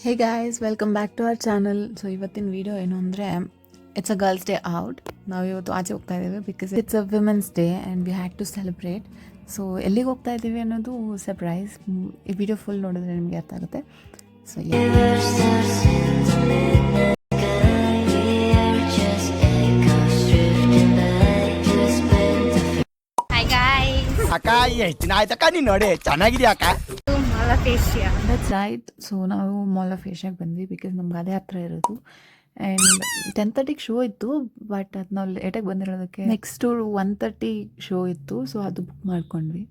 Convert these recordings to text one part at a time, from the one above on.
Hey guys, welcome back to our channel. So ಇವತ್ತಿನ video ಏನು ಅಂದರೆ, it's a girls day out. ನಾವು ಇವತ್ತು ಆಚೆ ಹೋಗ್ತಾ ಇದ್ದೀವಿ because it's a women's day and we had to celebrate. So ಎಲ್ಲಿಗೆ ಹೋಗ್ತಾ ಇದ್ದೀವಿ ಅನ್ನೋದು ಸರ್ಪ್ರೈಸ್. ಈ ವಿಡಿಯೋ ಫುಲ್ ನೋಡಿದ್ರೆ ನಿಮಗೆ ಅರ್ಥ ಆಗುತ್ತೆ. ಸೊ ಅಕ್ಕ ಎಷ್ಟು ದಿನ ಆಯ್ತಕ್ಕ ನೀನು ನೋಡಿ ಚೆನ್ನಾಗಿದ್ಯಾ ಅಕ್ಕ. That's right. ಸೊ ನಾವು ಮಾಲ್ ಆಫ್ ಏಷ್ಯಾಗೆ ಬಂದ್ವಿ ಬಿಕಾಸ್ ನಮ್ಗೆ ಅದೇ ಹತ್ರ ಇರೋದು. ಆ್ಯಂಡ್ 10:30 ಶೋ ಇತ್ತು, ಬಟ್ ಅದು ನಾವು ಲೇಟಾಗಿ ಬಂದಿರೋದಕ್ಕೆ ನೆಕ್ಸ್ಟು 1:30 ಶೋ ಇತ್ತು. ಸೊ ಅದು ಬುಕ್ ಮಾಡ್ಕೊಂಡ್ವಿ.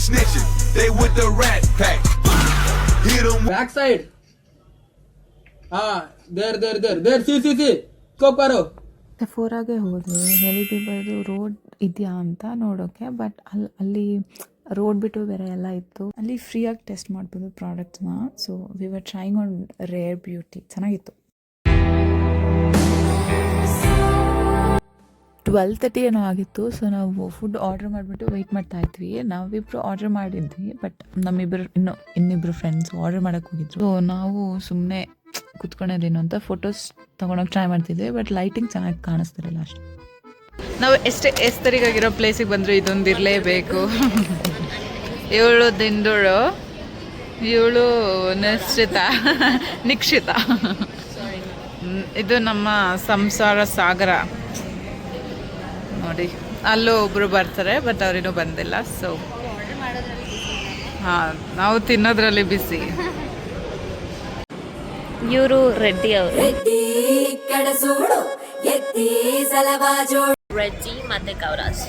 Snitching, they with the rat pack. Hit them back side. There. See. Koparo. ಸೆಫೋರಾಗೆ ಹೋದರೆ ಹೇಳಿಬಿಬದು ರೋಡ್ ಇದೆಯಾ ಅಂತ ನೋಡೋಕ್ಕೆ, ಬಟ್ ಅಲ್ಲಿ ರೋಡ್ ಬಿಟ್ಟು ಬೇರೆ ಎಲ್ಲ ಇತ್ತು. ಅಲ್ಲಿ ಫ್ರೀಯಾಗಿ ಟೆಸ್ಟ್ ಮಾಡ್ಬೋದು ಪ್ರಾಡಕ್ಟ್ಸ್ನ. So we were trying on rare beauty. ಚೆನ್ನಾಗಿತ್ತು. 12:30 ಏನೋ ಆಗಿತ್ತು. ಸೊ ನಾವು ಫುಡ್ ಆರ್ಡರ್ ಮಾಡಿಬಿಟ್ಟು ವೆಯ್ಟ್ ಮಾಡ್ತಾ ಇದ್ವಿ. ನಾವಿಬ್ಬರು ಆರ್ಡರ್ ಮಾಡಿದ್ವಿ, ಬಟ್ ಇನ್ನಿಬ್ಬರು ಫ್ರೆಂಡ್ಸ್ ಆರ್ಡರ್ ಮಾಡೋಕ್ಕೆ ಹೋಗಿದ್ರು. ಸೊ ನಾವು ಸುಮ್ಮನೆ ಕುತ್ಕೊಂಡಿದ್ದೇನು ಅಂತ ಫೋಟೋಸ್ ತೊಗೊಳಕ್ಕೆ ಟ್ರೈ ಮಾಡ್ತಿದ್ವಿ, ಬಟ್ ಲೈಟಿಂಗ್ ಚೆನ್ನಾಗಿ ಕಾಣಿಸ್ತಿರಲಿಲ್ಲ ಅಷ್ಟು. ನಾವು ಎಸ್ತರಿಗಾಗಿರೋ ಪ್ಲೇಸಿಗೆ ಬಂದರೂ ಇದೊಂದು ಇರಲೇಬೇಕು. ಇವಳು ದಿಂಡೋಳು, ಇವಳು ನಿಕ್ಷಿತ. ಇದು ನಮ್ಮ ಸಂಸಾರ ಸಾಗರ ನೋಡಿ. ಅಲ್ಲೂ ಒಬ್ರು ಬರ್ತಾರೆ, ಬಟ್ ಅವ್ರಿನ್ನೂ ಬಂದಿಲ್ಲ. ಸೊ ನಾವು ತಿನ್ನೋದ್ರಲ್ಲಿ ಬಿಸಿ. ಇವರು ರೆಡ್ಡಿ ಅವರು, ರೆಡ್ಡಿ ಮತ್ತೆ ಕವರಾಜ್.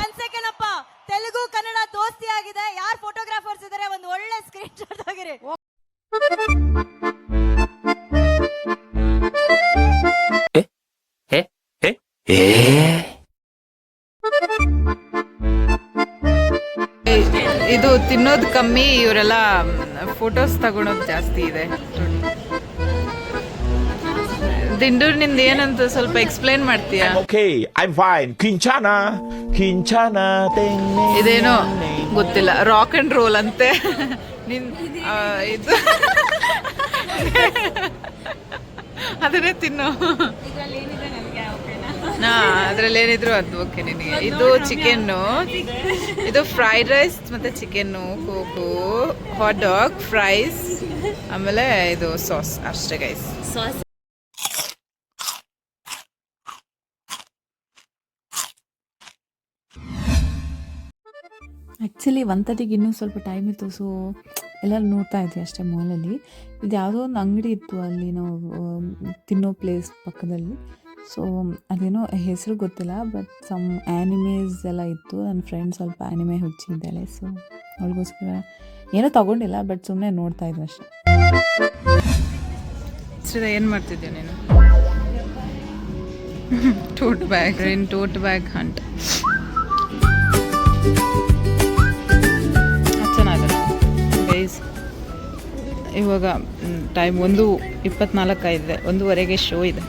ಒಂದ್ ಸೆಕೆಂಡ್ ಅಪ್ಪ, ತೆಲುಗು ಕನ್ನಡ ದೋಸ್ತಿ ಆಗಿದೆ. ಯಾರು ಫೋಟೋಗ್ರಾಫರ್ಸ್ ಇದಾರೆ ಒಂದು ಒಳ್ಳೆ ಸ್ಕ್ರೀನ್ ಶಾಟ್ ಆಗಿರಿ. ಇದು ತಿನ್ನೋದು ಕಮ್ಮಿ, ಇವರೆಲ್ಲ ಫೋಟೋಸ್ ತಗೊಳೋದು ಜಾಸ್ತಿ ಇದೆ. ದಿಂಡೂರ್ನಿಂದ ಏನಂತ ಸ್ವಲ್ಪ ಎಕ್ಸ್ಪ್ಲೈನ್ ಮಾಡ್ತೀಯಾ? Okay, I'm fine. Quinchana. ಇದೇನೋ ಗೊತ್ತಿಲ್ಲ, ರಾಕ್ ಅಂಡ್ ರೋಲ್ ಅಂತೆ. ಇದು ಅದನ್ನೇ ತಿನ್ನು. ಅದ್ರಲ್ಲಿ ಏನಿದ್ರು ಅದು ಓಕೆ ನಿನಗೆ. ಇದು ಚಿಕನ್ನು, ಇದು ಫ್ರೈಡ್ ರೈಸ್ ಮತ್ತೆ chicken, coke, hot dog, fries, ಆಮೇಲೆ ಇದು ಸಾಸ್. ಅಷ್ಟೇ ಗೈಸ್. ಸಾಸ್ ಆ್ಯಕ್ಚುಲಿ 1:30ಗೆ ಇನ್ನೂ ಸ್ವಲ್ಪ ಟೈಮ್ ಇತ್ತು. ಸೊ ಎಲ್ಲ ನೋಡ್ತಾ ಇದ್ವಿ ಅಷ್ಟೇ ಮಾಲಲ್ಲಿ. ಇದು ಯಾವುದೋ ಒಂದು ಅಂಗಡಿ ಇತ್ತು ಅಲ್ಲಿ ನಾವು ತಿನ್ನೋ ಪ್ಲೇಸ್ ಪಕ್ಕದಲ್ಲಿ. ಸೊ ಅದೇನೋ ಹೆಸರು ಗೊತ್ತಿಲ್ಲ, ಬಟ್ ಸಮ್ ಆ್ಯನಿಮೇಸ್ ಎಲ್ಲ ಇತ್ತು. ನನ್ನ ಫ್ರೆಂಡ್ ಸ್ವಲ್ಪ ಆ್ಯನಿಮೆ ಹುಚ್ಚಿದ್ದಾಳೆ. ಸೊ ಅವಳಿಗೋಸ್ಕರ ಏನೂ ತಗೊಂಡಿಲ್ಲ, ಬಟ್ ಸುಮ್ಮನೆ ನೋಡ್ತಾ ಇದ್ವಿ ಅಷ್ಟೇ. ಸರಿ, ಏನು ಮಾಡ್ತಿದ್ದೆ ನೀನು? ಟೋಟ್ ಬ್ಯಾಗ್ ಹಂಟ್. ಚೆನ್ನಾಗಿದೆ ಗೈಸ್. ಇವಾಗ ಟೈಮ್ 1:24 ಆಗಿದೆ. 1:15ಗೆ ಶೋ ಇದೆ.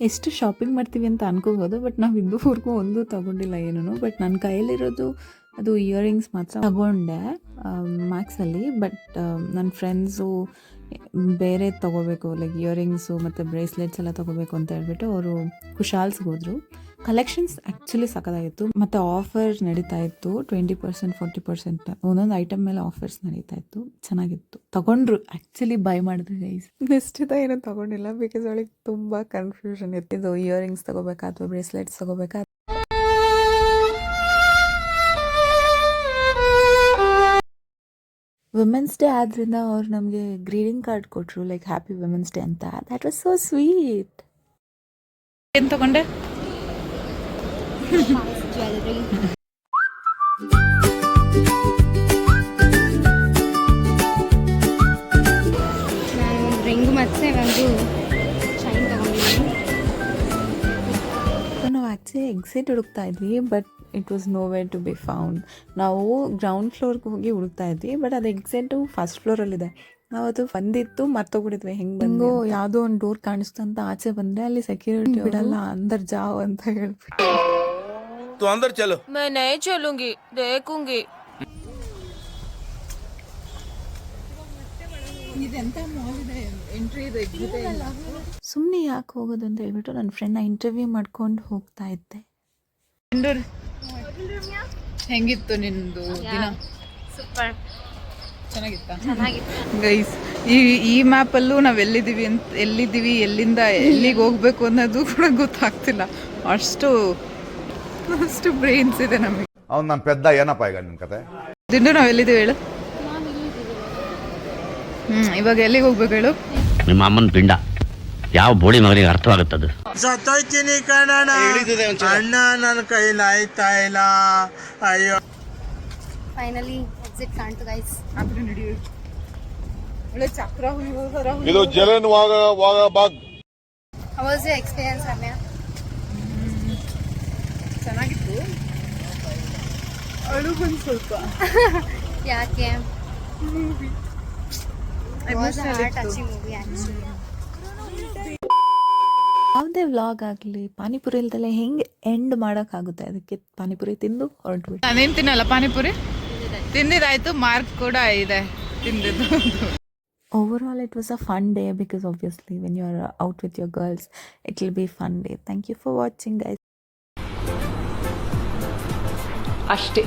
ಎಷ್ಟು ಶಾಪಿಂಗ್ ಮಾಡ್ತೀವಿ ಅಂತ ಅನ್ಕೋಬೋದು, ಬಟ್ ನಾವು ಇದುವರೆಗೂ ಒಂದು ತಗೊಂಡಿಲ್ಲ ಏನೂ. ಬಟ್ ನನ್ನ ಕೈಯಲ್ಲಿರೋದು ಅದು ಇಯರಿಂಗ್ಸ್ ಮಾತ್ರ ತಗೊಂಡೆ ಮ್ಯಾಕ್ಸಲ್ಲಿ. ಬಟ್ ನನ್ನ ಫ್ರೆಂಡ್ಸು ಬೇರೆ ತೊಗೋಬೇಕು, ಲೈಕ್ ಇಯರಿಂಗ್ಸು ಮತ್ತು ಬ್ರೇಸ್ಲೆಟ್ಸ್ ಎಲ್ಲ ತೊಗೋಬೇಕು ಅಂತ ಹೇಳ್ಬಿಟ್ಟು ಅವರು ಕುಶಾಲ್ಸ್ಗೆ ಹೋದರು. ಕಲೆಕ್ಷನ್ಸ್ ಆ್ಯಕ್ಚುಲಿ ಸಖತ್ತಾಗಿತ್ತು. ಮತ್ತು ಆಫರ್ ನಡೀತಾ ಇತ್ತು. 20%, 40% ಒಂದೊಂದು ಐಟಮ್ ಮೇಲೆ ಆಫರ್ಸ್ ನಡೀತಾ ಇತ್ತು. ಚೆನ್ನಾಗಿತ್ತು. ತಗೊಂಡ್ರು, ಆ್ಯಕ್ಚುಲಿ ಬೈ ಮಾಡಿದ್ರು ಗೈಸ್. ನಿಶ್ಚಿತ ಏನೂ ತಗೊಂಡಿಲ್ಲ ಬಿಕಾಸ್ ಅವಳಿಗೆ ತುಂಬ ಕನ್ಫ್ಯೂಷನ್ ಇರ್ತಿದ್ದು. ಇಯರಿಂಗ್ಸ್ ತೊಗೋಬೇಕಾ ಅಥವಾ ಬ್ರೇಸ್ಲೆಟ್ಸ್ ತೊಗೋಬೇಕಾ. ವುಮೆನ್ಸ್ ಡೇ ಆದ್ರಿಂದ ಅವ್ರು ನಮಗೆ ಗ್ರೀಟಿಂಗ್ ಕಾರ್ಡ್ ಕೊಟ್ಟರು, ಲೈಕ್ ಹ್ಯಾಪಿ ವುಮೆನ್ಸ್ ಡೇ ಅಂತ. That was so sweet. ಏನು ತಗೊಂಡೆ? ನಾನು ರಿಂಗ್ ಮತ್ತು ಒಂದು ಚೈನ್ ತಗೊಂಡಿದ್ದೀನಿ. ನಾವು ಆ್ಯಕ್ಚುಲಿ ಎಕ್ಸಿಟ್ ಹುಡುಕ್ತಾ ಇದ್ವಿ, but it was nowhere to be found. ನಾವು ಗ್ರೌಂಡ್ ಫ್ಲೋರ್ಗೆ ಹೋಗಿ ಹುಡುಕ್ತಾ ಇದ್ವಿ, ಬಟ್ ಅದು ಎಕ್ಸಿಟು ಫಸ್ಟ್ ಫ್ಲೋರಲ್ಲಿದೆ. ನಾವು ಅದು ಬಂದಿತ್ತು ಮರ್ತೋಗ್ಬಿಟ್ಟಿದ್ವಿ. ಹೆಂಗೋ ಯಾವುದೋ ಒಂದು ಡೋರ್ ಕಾಣಿಸ್ತಂತ ಆಚೆ ಬಂದರೆ ಅಲ್ಲಿ ಸೆಕ್ಯೂರಿಟಿ ಬಿಡಲ್ಲ, ಅಂದರ್ ಜಾವ್ ಅಂತ ಹೇಳ್ಬಿಟ್ಟು. तू अंदर चलो. मैं नहीं चलूंगी, देखूंगी. ಸುಮ್ಮನೆ ಯಾಕೆ ಹೋಗೋದು ಅಂತ ಹೇಳ್ಬಿಟ್ಟು ನನ್ನ ಫ್ರೆಂಡ್ನ ಇಂಟರ್ವ್ಯೂ ಮಾಡ್ಕೊಂಡು ಹೋಗ್ತಾ ಇದ್ದೆ. ಹೆಂಗಿತ್ತು ನಿಂದು ದಿನ? ಸೂಪರ್ ಚೆನ್ನಾಗಿತ್ತಾ? ಚೆನ್ನಾಗಿತ್ತು. ಗೈಸ್, ಈ ಮ್ಯಾಪಲ್ಲೂ ನಾವು ಎಲ್ಲಿದ್ದೀವಿ, ಎಲ್ಲಿಂದ ಎಲ್ಲಿಗೆ ಹೋಗ್ಬೇಕು ಅನ್ನೋದು ಕೂಡ ಗೊತ್ತಾಗ್ತಿಲ್ಲ. ಅಷ್ಟು ಬ್ರೈನ್ಸ್ ಇದೆ ನಮಗೆ. ಅವ್ನು ನಮ್ಮ ಪೆದ್ದ ಏನಪ್ಪ ಈಗ ನಿನ್ನ ಕತೆ? ದಿಂಡು ನಾವು ಎಲ್ಲಿದ್ದೀವಿ ಹೇಳು? ಇವಾಗ ಎಲ್ಲಿಗೆ ಹೋಗ್ಬೇಕು ಹೇಳು? ನಿಮ್ಮ ಅಮ್ಮನ ಪಿಂಡ ಯಾವ ಬೋಳಿ ಮಗನಿಗೆ ಅರ್ಥವಾಗುತ್ತದು? ಸತ್ತೋಯ್ತೀನಿ ಕಣಣ್ಣ, ಅಣ್ಣ ನನ್ನ ಕೈಲಾಯ್ತಾ ಇಲ್ಲ, ಅಯ್ಯೋ. ಫೈನಲಿ ಎಕ್ಸಿಟ್ ಕಾಣ್ತು ಗೈಸ್. ಇದು Jalan Bagh. How was your experience Ramya? ಚೆನ್ನಾಗಿತ್ತು. ಅಳು ಬಂದು ಸ್ವಲ್ಪ. ಯಾಕೆ? It was a heart-touching movie actually. ಯಾವುದೇ ವ್ಲಾಗ್ ಆಗಲಿ ಪಾನಿಪುರಿ ಇಲ್ದಲೆ ಹೆಂಗೆ ಎಂಡ್ ಮಾಡೋಕ್ಕಾಗುತ್ತೆ? ಅದಕ್ಕೆ ಪಾನಿಪುರಿ ತಿಂದು ಹೊರಟ್ಬಿಟ್ಟು. ನಾನೇನು ತಿನ್ನಲ್ಲ ಪಾನಿಪುರಿ. ತಿಂದಿದ್ದಾಯ್ತು, ಮಾರ್ಕ್ ಕೂಡ ಇದೆ ತಿಂದಿದ್ದು. Overall, it was a fun day because obviously when you are out with your girls, it will be a fun day. Thank you for watching, guys. ಅಷ್ಟೇ.